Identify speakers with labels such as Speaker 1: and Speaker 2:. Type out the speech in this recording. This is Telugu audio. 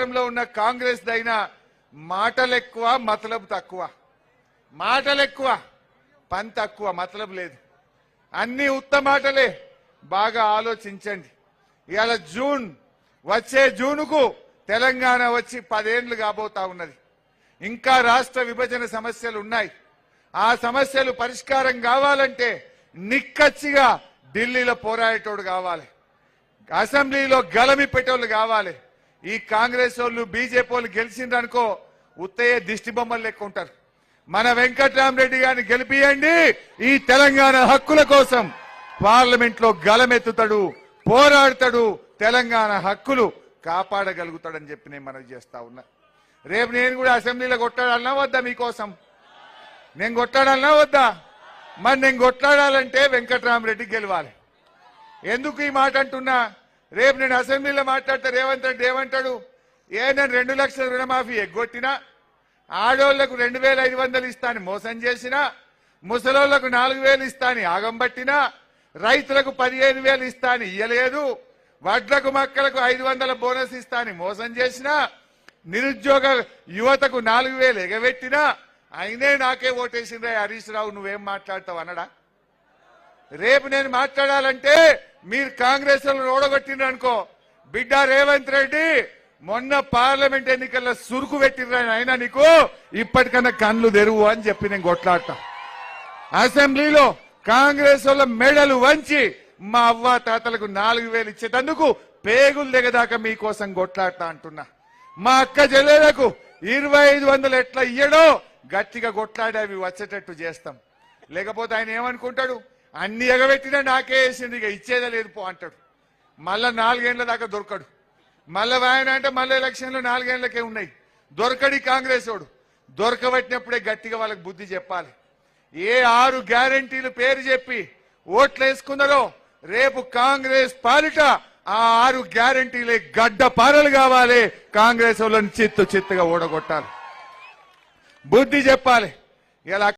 Speaker 1: అధికారంలో ఉన్న కాంగ్రెస్ దైనా మాటలు ఎక్కువ మతలబు తక్కువ, మాటలు ఎక్కువ పని తక్కువ, మతలబు లేదు. అన్ని ఉత్త మాటలే. బాగా ఆలోచించండి. ఇవాళ వచ్చే జూన్కు తెలంగాణ వచ్చి 10 ఏళ్లు కాబోతా ఉన్నది. ఇంకా రాష్ట్ర విభజన సమస్యలు ఉన్నాయి. ఆ సమస్యలు పరిష్కారం కావాలంటే నిక్కచ్చిగా ఢిల్లీలో పోరాడేటోడు కావాలి, అసెంబ్లీలో గలమి పెట్టేవాళ్ళు కావాలి. ఈ కాంగ్రెస్ వాళ్ళు బీజేపీ వాళ్ళు గెలిచిండ్రనుకో ఉత్తయ్య దిష్టి బొమ్మలు లెక్క ఉంటారు. మన వెంకట్రామరెడ్డి గారిని గెలిపియండి. ఈ తెలంగాణ హక్కుల కోసం పార్లమెంట్ లో గలమెత్తుతాడు, పోరాడతాడు, తెలంగాణ హక్కులు కాపాడగలుగుతాడని చెప్పి నేను మనవి చేస్తా ఉన్నా. రేపు నేను కూడా అసెంబ్లీలో కొట్లాడాలన్నా వద్దా? మీకోసం నేను కొట్లాడాలన్నా వద్దా? మరి నేను కొట్లాడాలంటే వెంకట్రామరెడ్డి గెలవాలి. ఎందుకు ఈ మాట అంటున్నా? రేపు నేను అసెంబ్లీలో మాట్లాడితే రేవంత్ రెడ్డి ఏమంటాడు? నేను 2 లక్షల రుణమాఫీ ఎగ్గొట్టినా, ఆడోళ్లకు 2500 ఇస్తాని మోసం చేసినా, ముసలోళ్లకు 4000 ఇస్తాని ఆగం పట్టినా, రైతులకు 15000 ఇస్తాని ఇయ్యలేదు, వడ్లకు మక్కలకు 500 బోనస్ ఇస్తాని మోసం చేసినా, నిరుద్యోగ యువతకు 4000 ఎగబెట్టినా, అయినే నాకే ఓటేసిండ్రా హరీష్ రావు నువ్వేం మాట్లాడతావు అనడా? రేపు నేను మాట్లాడాలంటే మీరు కాంగ్రెస్ వాళ్ళు ఓడగొట్టిండ్రు అనుకో, బిడ్డ రేవంత్ రెడ్డి మొన్న పార్లమెంట్ ఎన్నికల్లో సురుకు పెట్టిండ్రు అయినా నీకు ఇప్పటికన్నా కళ్ళు తెరువు అని చెప్పి నేను కొట్లాడతా. అసెంబ్లీలో కాంగ్రెస్ వాళ్ళ మెడలు వంచి మా అవ్వ తాతలకు 4000 ఇచ్చేటందుకు పేగులు దిగదాకా మీకోసం కొట్లాడతా అంటున్నా. మా అక్క చెల్లెలకు 2500 ఎట్లా ఇయ్యడో గట్టిగా కొట్లాడి అవి వచ్చేటట్టు చేస్తాం. లేకపోతే ఆయన ఏమనుకుంటాడు? అన్ని ఎగబెట్టినా నాకే వేసిండు, ఇక ఇచ్చేదే లేదు పో అంటాడు. మళ్ళా 4 ఏళ్ల దాకా దొరకడు. మళ్ళా ఆయన అంటే మళ్ళీ ఎలక్షన్లు 4 ఏళ్లకే ఉన్నాయి. దొరకడి కాంగ్రెస్ వాడు. దొరకబట్టినప్పుడే గట్టిగా వాళ్ళకి బుద్ధి చెప్పాలి. ఏ 6 గ్యారంటీలు పేరు చెప్పి ఓట్లు వేసుకున్నారో రేపు కాంగ్రెస్ పాలిట ఆ 6 గ్యారంటీలే గడ్డ పారలు కావాలి. కాంగ్రెస్ వాళ్ళని చిత్తుగా ఓడగొట్టాలి, బుద్ధి చెప్పాలి. ఇలా